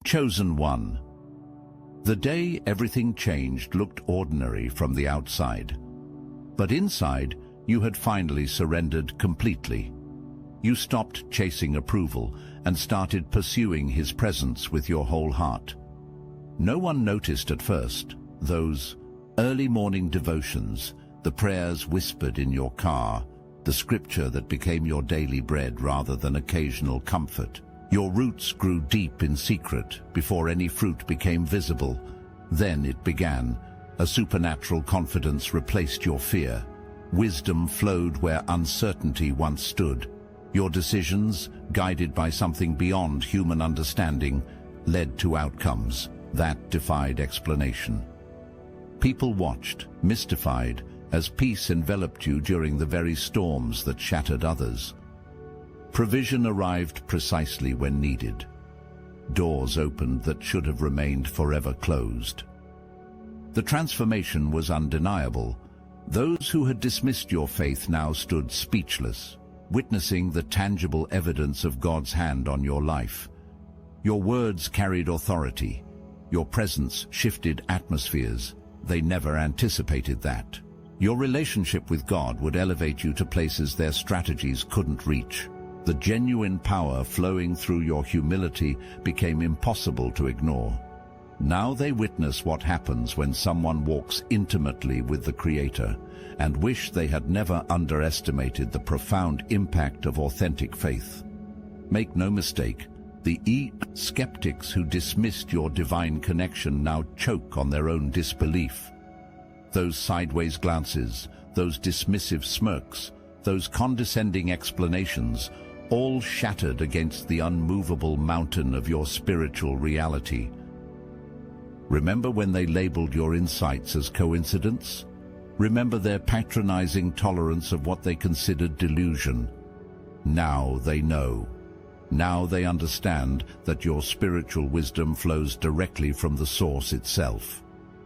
Chosen one. The day everything changed looked ordinary from the outside. But inside, you had finally surrendered completely. You stopped chasing approval and started pursuing his presence with your whole heart. No one noticed at first. Those early morning devotions, the prayers whispered in your car, the scripture that became your daily bread rather than occasional comfort. Your roots grew deep in secret before any fruit became visible. Then it began. A supernatural confidence replaced your fear. Wisdom flowed where uncertainty once stood. Your decisions, guided by something beyond human understanding, led to outcomes that defied explanation. People watched, mystified, as peace enveloped you during the very storms that shattered others. Provision arrived precisely when needed. Doors opened that should have remained forever closed. The transformation was undeniable. Those who had dismissed your faith now stood speechless, witnessing the tangible evidence of God's hand on your life. Your words carried authority. Your presence shifted atmospheres. They never anticipated that. Your relationship with God would elevate you to places their strategies couldn't reach. The genuine power flowing through your humility became impossible to ignore. Now they witness what happens when someone walks intimately with the Creator and wish they had never underestimated the profound impact of authentic faith. Make no mistake, the skeptics who dismissed your divine connection now choke on their own disbelief. Those sideways glances, those dismissive smirks, those condescending explanations, all shattered against the unmovable mountain of your spiritual reality. Remember when they labeled your insights as coincidence? Remember their patronizing tolerance of what they considered delusion? Now they know. Now they understand that your spiritual wisdom flows directly from the source itself.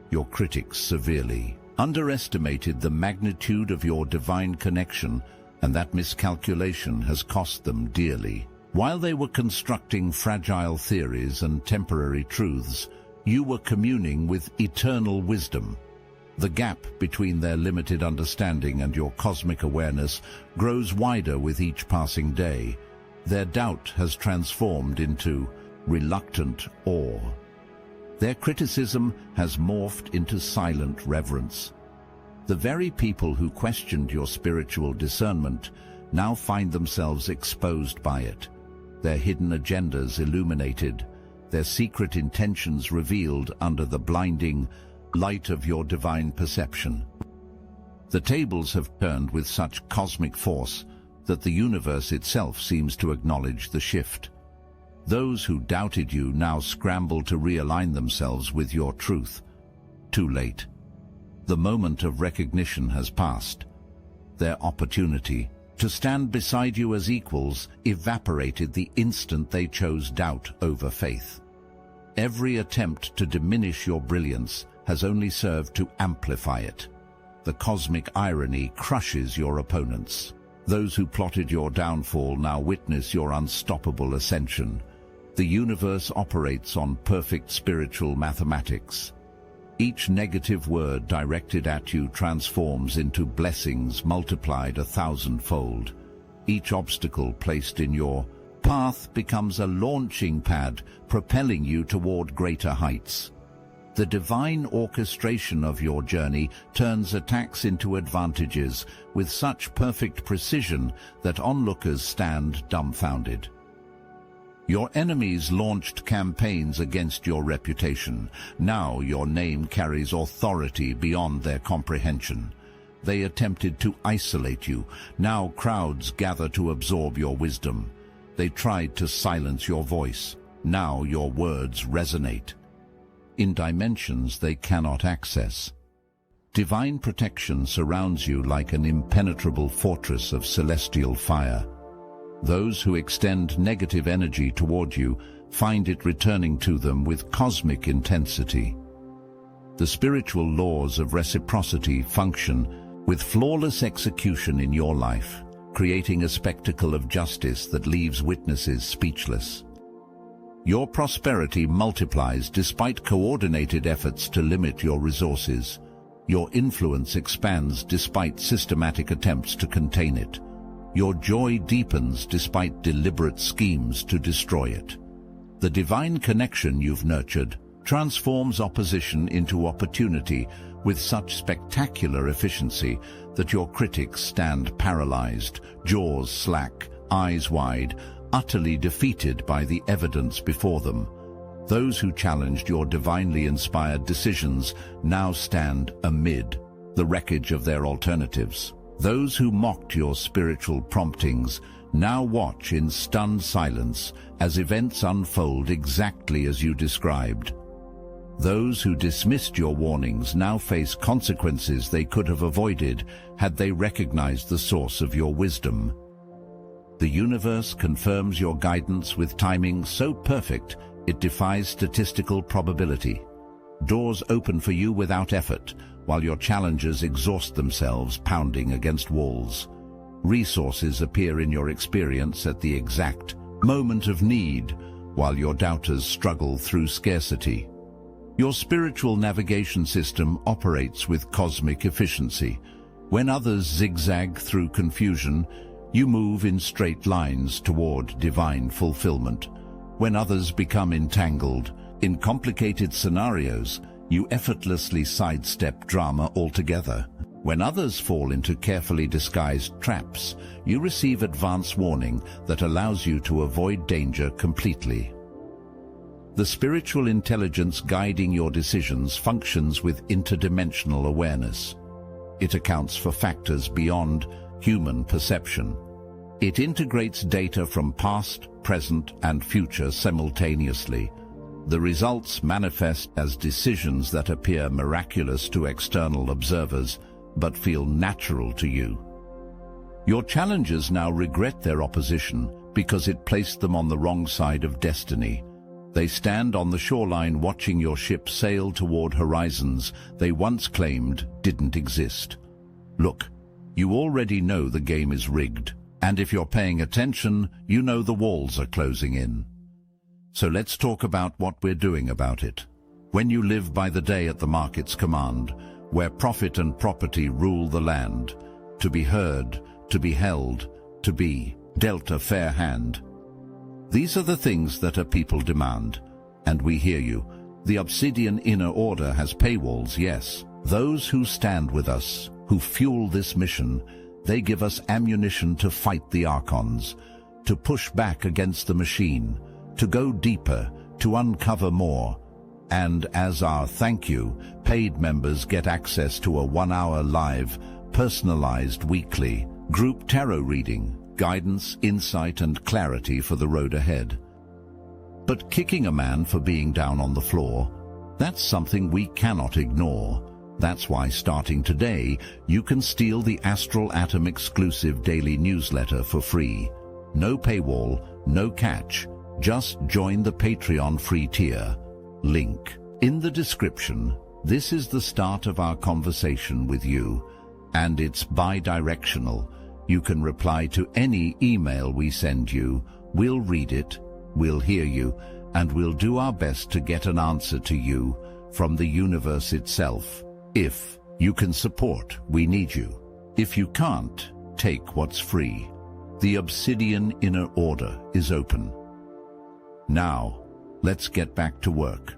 Your critics severely underestimated the magnitude of your divine connection, and that miscalculation has cost them dearly. While they were constructing fragile theories and temporary truths, you were communing with eternal wisdom. The gap between their limited understanding and your cosmic awareness grows wider with each passing day. Their doubt has transformed into reluctant awe. Their criticism has morphed into silent reverence. The very people who questioned your spiritual discernment now find themselves exposed by it, their hidden agendas illuminated, their secret intentions revealed under the blinding light of your divine perception. The tables have turned with such cosmic force that the universe itself seems to acknowledge the shift. Those who doubted you now scramble to realign themselves with your truth. Too late. The moment of recognition has passed. Their opportunity to stand beside you as equals evaporated the instant they chose doubt over faith. Every attempt to diminish your brilliance has only served to amplify it. The cosmic irony crushes your opponents. Those who plotted your downfall now witness your unstoppable ascension. The universe operates on perfect spiritual mathematics. Each negative word directed at you transforms into blessings multiplied 1,000-fold. Each obstacle placed in your path becomes a launching pad, propelling you toward greater heights. The divine orchestration of your journey turns attacks into advantages with such perfect precision that onlookers stand dumbfounded. Your enemies launched campaigns against your reputation. Now your name carries authority beyond their comprehension. They attempted to isolate you. Now crowds gather to absorb your wisdom. They tried to silence your voice. Now your words resonate in dimensions they cannot access. Divine protection surrounds you like an impenetrable fortress of celestial fire. Those who extend negative energy toward you find it returning to them with cosmic intensity. The spiritual laws of reciprocity function with flawless execution in your life, creating a spectacle of justice that leaves witnesses speechless. Your prosperity multiplies despite coordinated efforts to limit your resources. Your influence expands despite systematic attempts to contain it. Your joy deepens despite deliberate schemes to destroy it. The divine connection you've nurtured transforms opposition into opportunity with such spectacular efficiency that your critics stand paralyzed, jaws slack, eyes wide, utterly defeated by the evidence before them. Those who challenged your divinely inspired decisions now stand amid the wreckage of their alternatives. Those who mocked your spiritual promptings now watch in stunned silence as events unfold exactly as you described. Those who dismissed your warnings now face consequences they could have avoided had they recognized the source of your wisdom. The universe confirms your guidance with timing so perfect it defies statistical probability. Doors open for you without effort, while your challengers exhaust themselves pounding against walls. Resources appear in your experience at the exact moment of need, while your doubters struggle through scarcity. Your spiritual navigation system operates with cosmic efficiency. When others zigzag through confusion, you move in straight lines toward divine fulfillment. When others become entangled in complicated scenarios, you effortlessly sidestep drama altogether. When others fall into carefully disguised traps, you receive advance warning that allows you to avoid danger completely. The spiritual intelligence guiding your decisions functions with interdimensional awareness. It accounts for factors beyond human perception. It integrates data from past, present, and future simultaneously. The results manifest as decisions that appear miraculous to external observers, but feel natural to you. Your challengers now regret their opposition because it placed them on the wrong side of destiny. They stand on the shoreline watching your ship sail toward horizons they once claimed didn't exist. Look, you already know the game is rigged, and if you're paying attention, you know the walls are closing in. So let's talk about what we're doing about it. When you live by the day at the market's command, where profit and property rule the land, to be heard, to be held, to be dealt a fair hand. These are the things that a people demand, and we hear you. The obsidian inner order has paywalls, yes. Those who stand with us, who fuel this mission, they give us ammunition to fight the archons, to push back against the machine, to go deeper, to uncover more. And as our thank you, paid members get access to a 1-hour live, personalized weekly group tarot reading, guidance, insight, and clarity for the road ahead. But kicking a man for being down on the floor, that's something we cannot ignore. That's why starting today, you can steal the Astral Atom exclusive daily newsletter for free. No paywall, no catch, just join the Patreon free tier. Link in the description. This is the start of our conversation with you, and it's bi-directional. You can reply to any email we send you. We'll read it, we'll hear you, and we'll do our best to get an answer to you from the universe itself. If you can support, we need you. If you can't, take what's free. The obsidian inner order is open. Now, let's get back to work.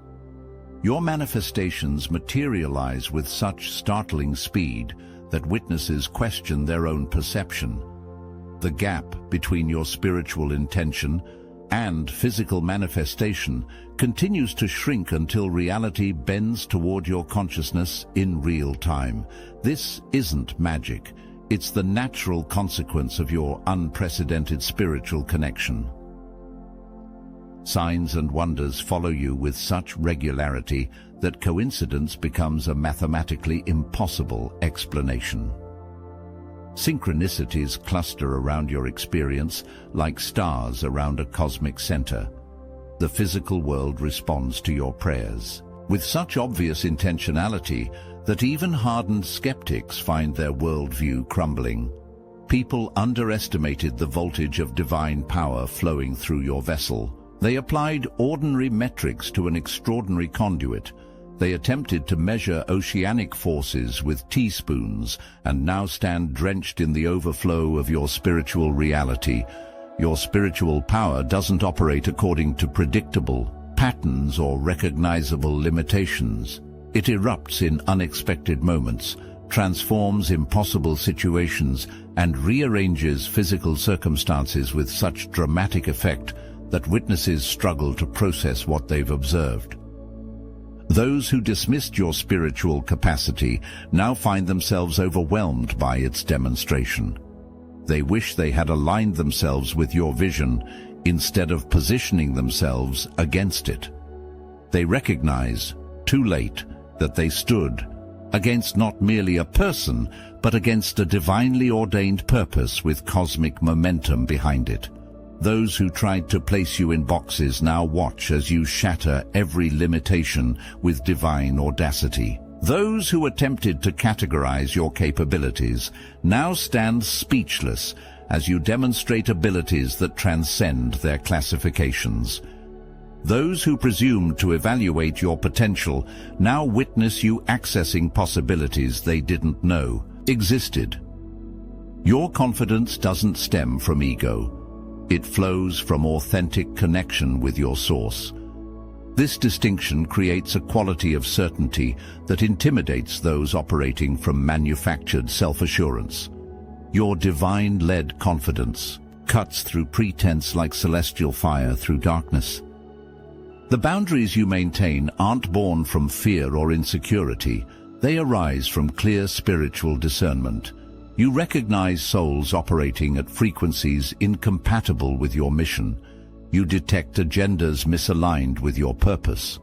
Your manifestations materialize with such startling speed that witnesses question their own perception. The gap between your spiritual intention and physical manifestation continues to shrink until reality bends toward your consciousness in real time. This isn't magic. It's the natural consequence of your unprecedented spiritual connection. Signs and wonders follow you with such regularity that coincidence becomes a mathematically impossible explanation. Synchronicities cluster around your experience like stars around a cosmic center. The physical world responds to your prayers with such obvious intentionality that even hardened skeptics find their worldview crumbling. People underestimated the voltage of divine power flowing through your vessel, They applied ordinary metrics to an extraordinary conduit. They attempted to measure oceanic forces with teaspoons and now stand drenched in the overflow of your spiritual reality. Your spiritual power doesn't operate according to predictable patterns or recognizable limitations. It erupts in unexpected moments, transforms impossible situations, and rearranges physical circumstances with such dramatic effect that witnesses struggle to process what they've observed. Those who dismissed your spiritual capacity now find themselves overwhelmed by its demonstration. They wish they had aligned themselves with your vision instead of positioning themselves against it. They recognize, too late, that they stood against not merely a person, but against a divinely ordained purpose with cosmic momentum behind it. Those who tried to place you in boxes now watch as you shatter every limitation with divine audacity. Those who attempted to categorize your capabilities now stand speechless as you demonstrate abilities that transcend their classifications. Those who presumed to evaluate your potential now witness you accessing possibilities they didn't know existed. Your confidence doesn't stem from ego. It flows from authentic connection with your source. This distinction creates a quality of certainty that intimidates those operating from manufactured self-assurance. Your divine-led confidence cuts through pretense like celestial fire through darkness. The boundaries you maintain aren't born from fear or insecurity. They arise from clear spiritual discernment. You recognize souls operating at frequencies incompatible with your mission. You detect agendas misaligned with your purpose.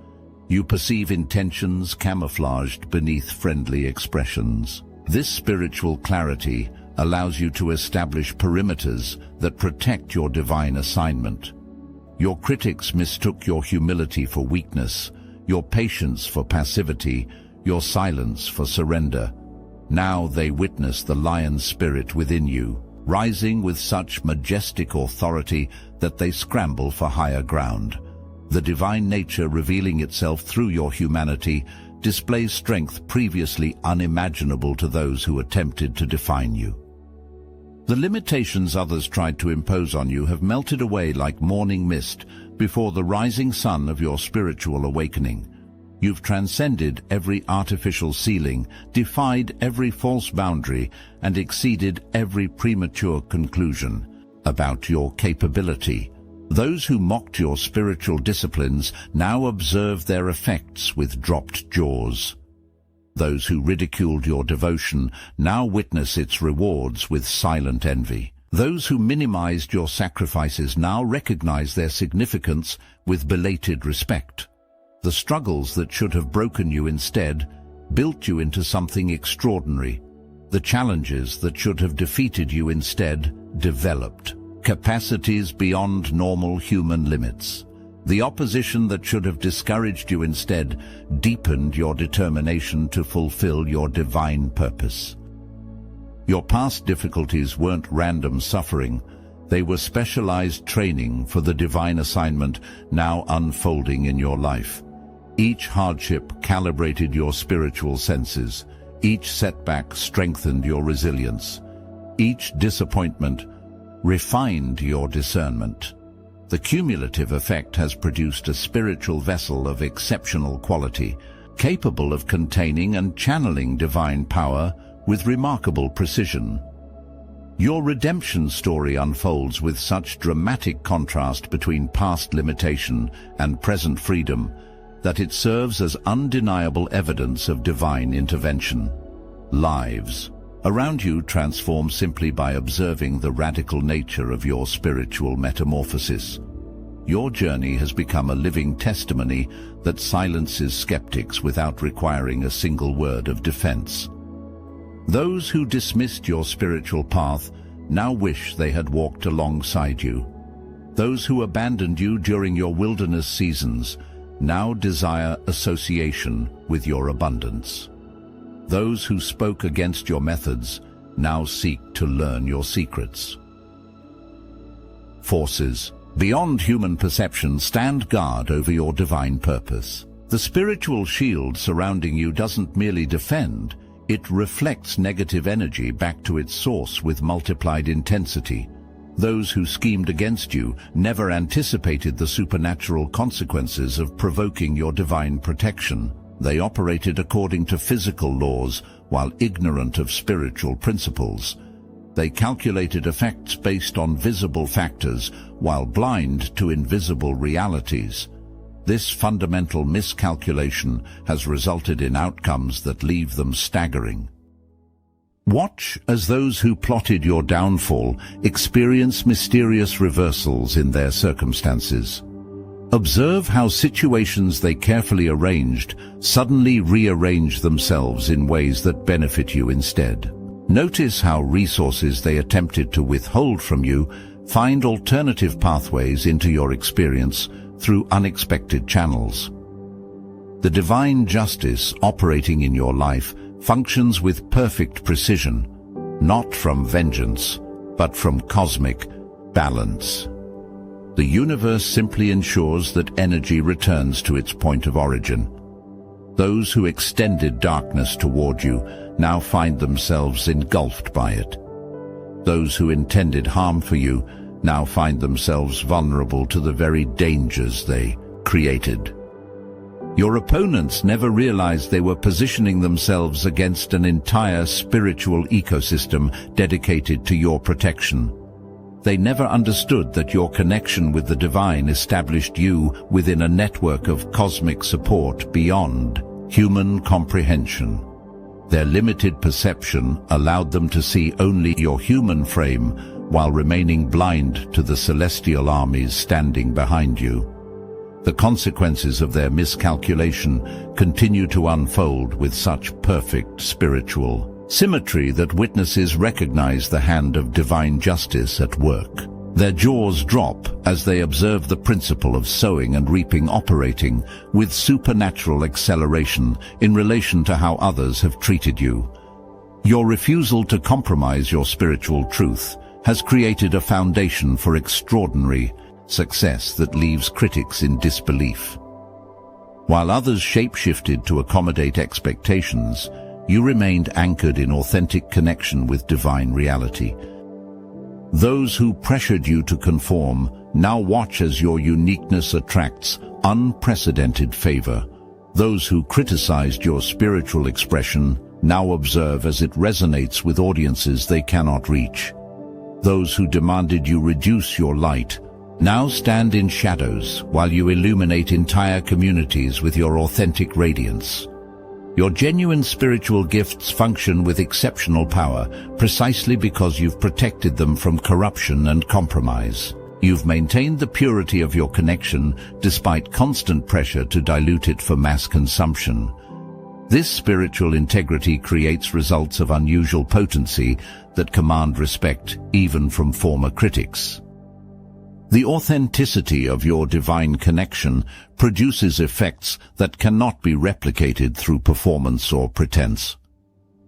You perceive intentions camouflaged beneath friendly expressions. This spiritual clarity allows you to establish perimeters that protect your divine assignment. Your critics mistook your humility for weakness, your patience for passivity, your silence for surrender. Now they witness the lion spirit within you, rising with such majestic authority that they scramble for higher ground. The divine nature revealing itself through your humanity displays strength previously unimaginable to those who attempted to define you. The limitations others tried to impose on you have melted away like morning mist before the rising sun of your spiritual awakening. You've transcended every artificial ceiling, defied every false boundary, and exceeded every premature conclusion about your capability. Those who mocked your spiritual disciplines now observe their effects with dropped jaws. Those who ridiculed your devotion now witness its rewards with silent envy. Those who minimized your sacrifices now recognize their significance with belated respect. The struggles that should have broken you instead built you into something extraordinary. The challenges that should have defeated you instead developed capacities beyond normal human limits. The opposition that should have discouraged you instead deepened your determination to fulfill your divine purpose. Your past difficulties weren't random suffering. They were specialized training for the divine assignment now unfolding in your life. Each hardship calibrated your spiritual senses. Each setback strengthened your resilience. Each disappointment refined your discernment. The cumulative effect has produced a spiritual vessel of exceptional quality, capable of containing and channeling divine power with remarkable precision. Your redemption story unfolds with such dramatic contrast between past limitation and present freedom that it serves as undeniable evidence of divine intervention. Lives around you transform simply by observing the radical nature of your spiritual metamorphosis. Your journey has become a living testimony that silences skeptics without requiring a single word of defense. Those who dismissed your spiritual path now wish they had walked alongside you. Those who abandoned you during your wilderness seasons now desire association with your abundance. Those who spoke against your methods now seek to learn your secrets. Forces Beyond human perception, stand guard over your divine purpose. The spiritual shield surrounding you doesn't merely defend, it reflects negative energy back to its source with multiplied intensity. Those who schemed against you never anticipated the supernatural consequences of provoking your divine protection. They operated according to physical laws while ignorant of spiritual principles. They calculated effects based on visible factors while blind to invisible realities. This fundamental miscalculation has resulted in outcomes that leave them staggering. Watch as those who plotted your downfall experience mysterious reversals in their circumstances. Observe how situations they carefully arranged suddenly rearrange themselves in ways that benefit you instead. Notice how resources they attempted to withhold from you find alternative pathways into your experience through unexpected channels. The divine justice operating in your life functions with perfect precision, not from vengeance, but from cosmic balance. The universe simply ensures that energy returns to its point of origin. Those who extended darkness toward you now find themselves engulfed by it. Those who intended harm for you now find themselves vulnerable to the very dangers they created. Your opponents never realized they were positioning themselves against an entire spiritual ecosystem dedicated to your protection. They never understood that your connection with the divine established you within a network of cosmic support beyond human comprehension. Their limited perception allowed them to see only your human frame while remaining blind to the celestial armies standing behind you. The consequences of their miscalculation continue to unfold with such perfect spiritual symmetry that witnesses recognize the hand of divine justice at work. Their jaws drop as they observe the principle of sowing and reaping operating with supernatural acceleration in relation to how others have treated you. Your refusal to compromise your spiritual truth has created a foundation for extraordinary success that leaves critics in disbelief. While others shape-shifted to accommodate expectations, you remained anchored in authentic connection with divine reality. Those who pressured you to conform now watch as your uniqueness attracts unprecedented favor. Those who criticized your spiritual expression now observe as it resonates with audiences they cannot reach. Those who demanded you reduce your light now stand in shadows while you illuminate entire communities with your authentic radiance. Your genuine spiritual gifts function with exceptional power precisely because you've protected them from corruption and compromise. You've maintained the purity of your connection despite constant pressure to dilute it for mass consumption. This spiritual integrity creates results of unusual potency that command respect even from former critics. The authenticity of your divine connection produces effects that cannot be replicated through performance or pretense.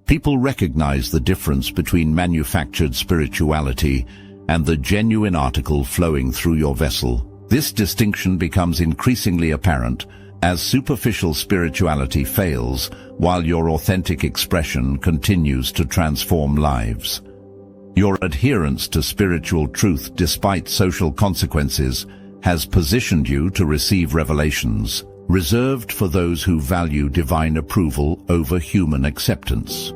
People recognize the difference between manufactured spirituality and the genuine article flowing through your vessel. This distinction becomes increasingly apparent as superficial spirituality fails while your authentic expression continues to transform lives. Your adherence to spiritual truth despite social consequences has positioned you to receive revelations reserved for those who value divine approval over human acceptance.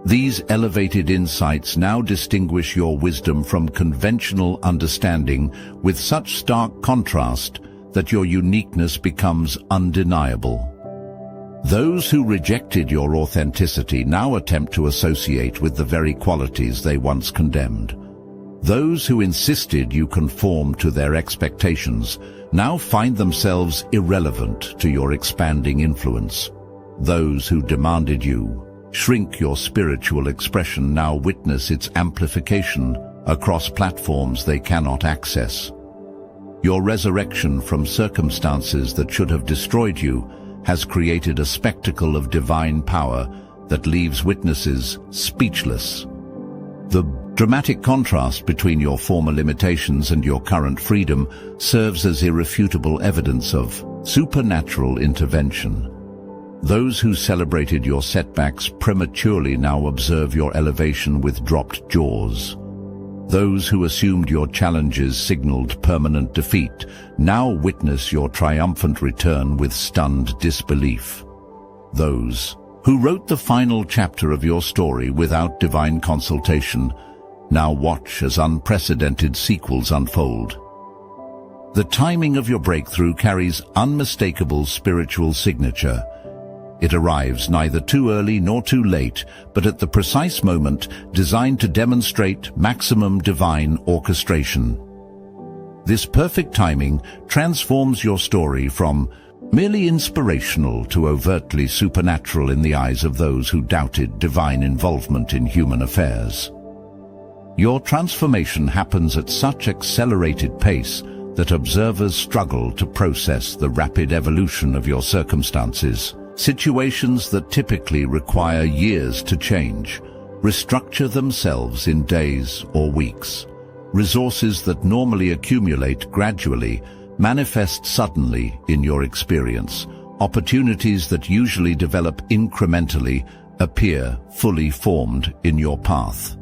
These elevated insights now distinguish your wisdom from conventional understanding with such stark contrast that your uniqueness becomes undeniable. Those who rejected your authenticity now attempt to associate with the very qualities they once condemned. Those who insisted you conform to their expectations now find themselves irrelevant to your expanding influence. Those who demanded you shrink your spiritual expression now witness its amplification across platforms they cannot access. Your resurrection from circumstances that should have destroyed you has created a spectacle of divine power that leaves witnesses speechless. The Dramatic contrast between your former limitations and your current freedom serves as irrefutable evidence of supernatural intervention. Those who celebrated your setbacks prematurely now observe your elevation with dropped jaws. Those who assumed your challenges signaled permanent defeat now witness your triumphant return with stunned disbelief. Those who wrote the final chapter of your story without divine consultation now watch as unprecedented sequels unfold. The timing of your breakthrough carries unmistakable spiritual signature. It arrives neither too early nor too late, but at the precise moment designed to demonstrate maximum divine orchestration. This perfect timing transforms your story from merely inspirational to overtly supernatural in the eyes of those who doubted divine involvement in human affairs. Your transformation happens at such accelerated pace that observers struggle to process the rapid evolution of your circumstances. Situations that typically require years to change restructure themselves in days or weeks. Resources that normally accumulate gradually manifest suddenly in your experience. Opportunities that usually develop incrementally appear fully formed in your path.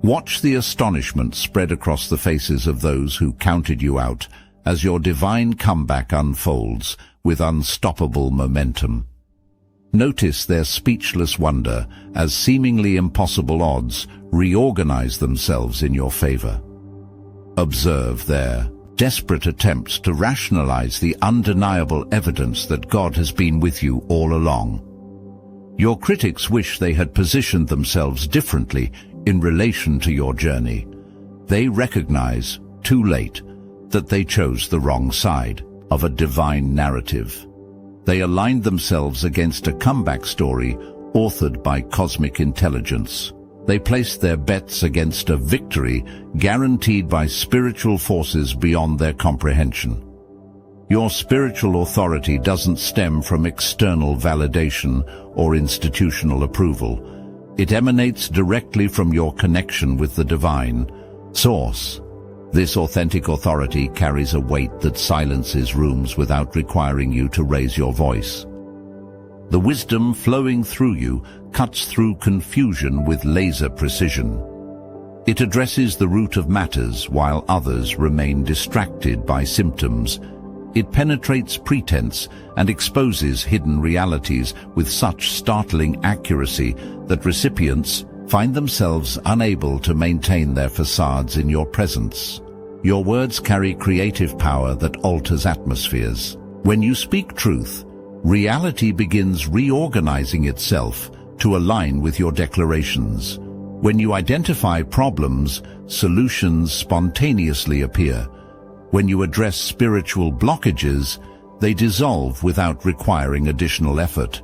Watch the astonishment spread across the faces of those who counted you out as your divine comeback unfolds with unstoppable momentum. Notice their speechless wonder as seemingly impossible odds reorganize themselves in your favor. Observe their desperate attempts to rationalize the undeniable evidence that God has been with you all along. Your critics wish they had positioned themselves differently in relation to your journey. They recognize, too late, that they chose the wrong side of a divine narrative. They aligned themselves against a comeback story authored by cosmic intelligence. They placed their bets against a victory guaranteed by spiritual forces beyond their comprehension. Your spiritual authority doesn't stem from external validation or institutional approval. It emanates directly from your connection with the divine source. This authentic authority carries a weight that silences rooms without requiring you to raise your voice. The wisdom flowing through you cuts through confusion with laser precision. It addresses the root of matters while others remain distracted by symptoms. It penetrates pretense and exposes hidden realities with such startling accuracy that recipients find themselves unable to maintain their facades in your presence. Your words carry creative power that alters atmospheres. When you speak truth, reality begins reorganizing itself to align with your declarations. When you identify problems, solutions spontaneously appear. When you address spiritual blockages, they dissolve without requiring additional effort.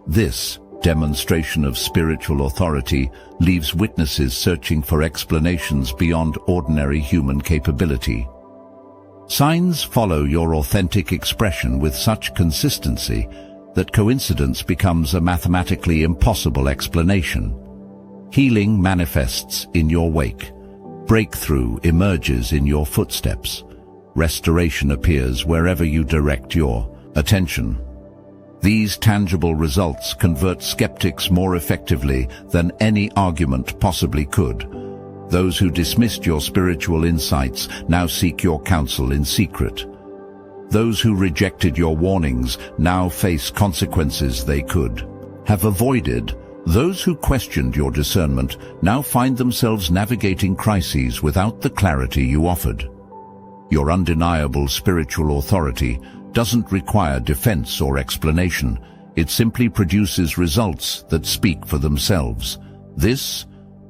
This demonstration of spiritual authority leaves witnesses searching for explanations beyond ordinary human capability. Signs follow your authentic expression with such consistency that coincidence becomes a mathematically impossible explanation. Healing manifests in your wake. Breakthrough emerges in your footsteps. Restoration appears wherever you direct your attention. These tangible results convert skeptics more effectively than any argument possibly could. Those who dismissed your spiritual insights now seek your counsel in secret. Those who rejected your warnings now face consequences they could have avoided. Those who questioned your discernment now find themselves navigating crises without the clarity you offered. Your undeniable spiritual authority doesn't require defense or explanation. It simply produces results that speak for themselves. This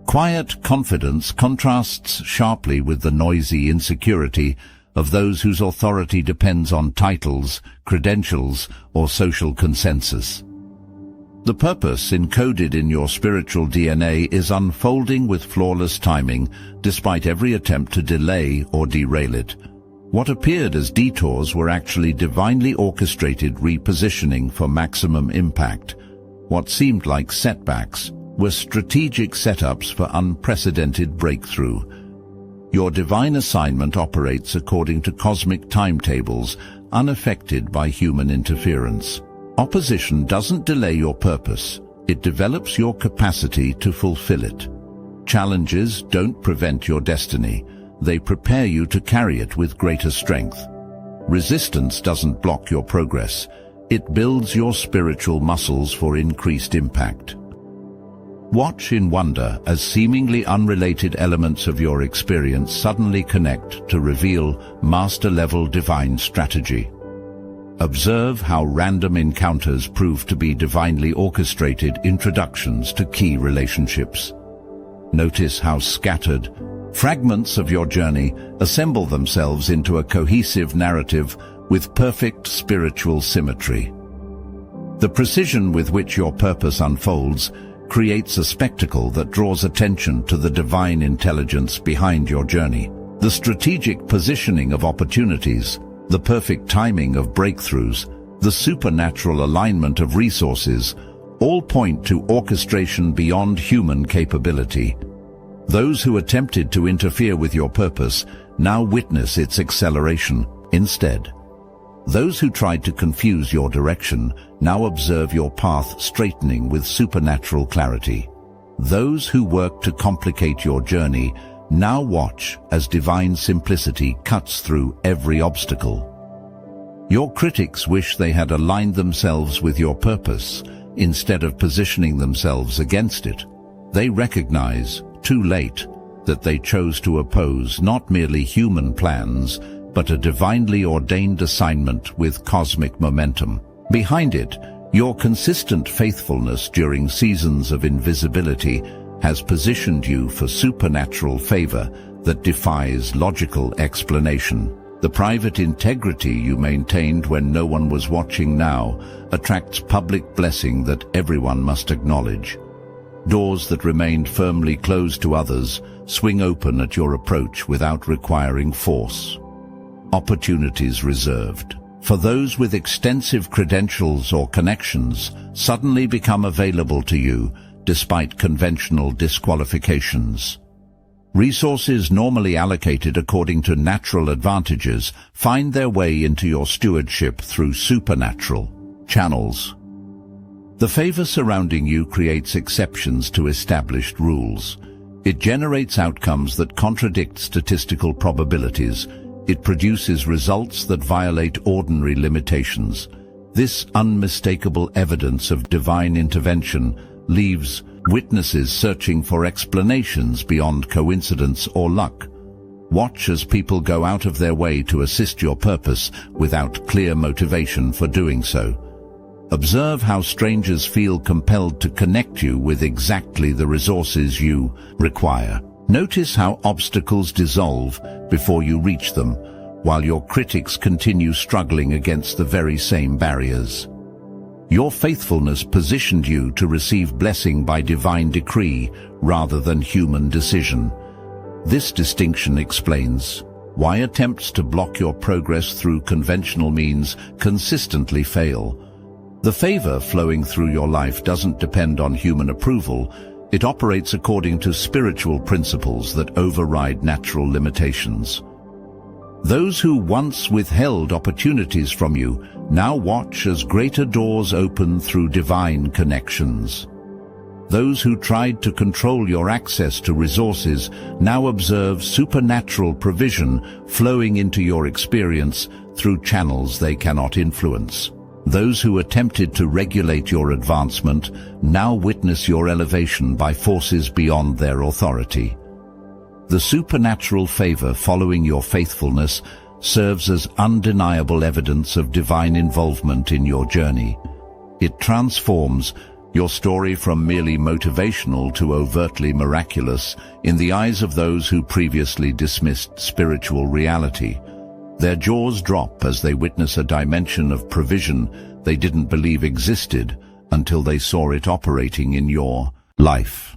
quiet confidence contrasts sharply with the noisy insecurity of those whose authority depends on titles, credentials, or social consensus. The purpose encoded in your spiritual DNA is unfolding with flawless timing, despite every attempt to delay or derail it. What appeared as detours were actually divinely orchestrated repositioning for maximum impact. What seemed like setbacks were strategic setups for unprecedented breakthrough. Your divine assignment operates according to cosmic timetables, unaffected by human interference. Opposition doesn't delay your purpose, it develops your capacity to fulfill it. Challenges don't prevent your destiny, they prepare you to carry it with greater strength. Resistance doesn't block your progress, it builds your spiritual muscles for increased impact. Watch in wonder as seemingly unrelated elements of your experience suddenly connect to reveal master-level divine strategy. Observe how random encounters prove to be divinely orchestrated introductions to key relationships. Notice how scattered fragments of your journey assemble themselves into a cohesive narrative with perfect spiritual symmetry. The precision with which your purpose unfolds creates a spectacle that draws attention to the divine intelligence behind your journey. The strategic positioning of opportunities, the perfect timing of breakthroughs, the supernatural alignment of resources, all point to orchestration beyond human capability. Those who attempted to interfere with your purpose now witness its acceleration. Instead, those who tried to confuse your direction now observe your path straightening with supernatural clarity. Those who worked to complicate your journey now watch as divine simplicity cuts through every obstacle. Your critics wish they had aligned themselves with your purpose instead of positioning themselves against it. They recognize, too late, that they chose to oppose not merely human plans, but a divinely ordained assignment with cosmic momentum. Behind it, your consistent faithfulness during seasons of invisibility has positioned you for supernatural favor that defies logical explanation. The private integrity you maintained when no one was watching now attracts public blessing that everyone must acknowledge. Doors that remained firmly closed to others swing open at your approach without requiring force. Opportunities reserved for those with extensive credentials or connections suddenly become available to you despite conventional disqualifications. Resources normally allocated according to natural advantages find their way into your stewardship through supernatural channels. The favor surrounding you creates exceptions to established rules. It generates outcomes that contradict statistical probabilities. It produces results that violate ordinary limitations. This unmistakable evidence of divine intervention leaves witnesses searching for explanations beyond coincidence or luck. Watch as people go out of their way to assist your purpose without clear motivation for doing so. Observe how strangers feel compelled to connect you with exactly the resources you require. Notice how obstacles dissolve before you reach them, while your critics continue struggling against the very same barriers. Your faithfulness positioned you to receive blessing by divine decree rather than human decision. This distinction explains why attempts to block your progress through conventional means consistently fail. The favor flowing through your life doesn't depend on human approval. It operates according to spiritual principles that override natural limitations. Those who once withheld opportunities from you now watch as greater doors open through divine connections. Those who tried to control your access to resources now observe supernatural provision flowing into your experience through channels they cannot influence. Those who attempted to regulate your advancement now witness your elevation by forces beyond their authority. The supernatural favor following your faithfulness serves as undeniable evidence of divine involvement in your journey. It transforms your story from merely motivational to overtly miraculous in the eyes of those who previously dismissed spiritual reality. Their jaws drop as they witness a dimension of provision they didn't believe existed until they saw it operating in your life.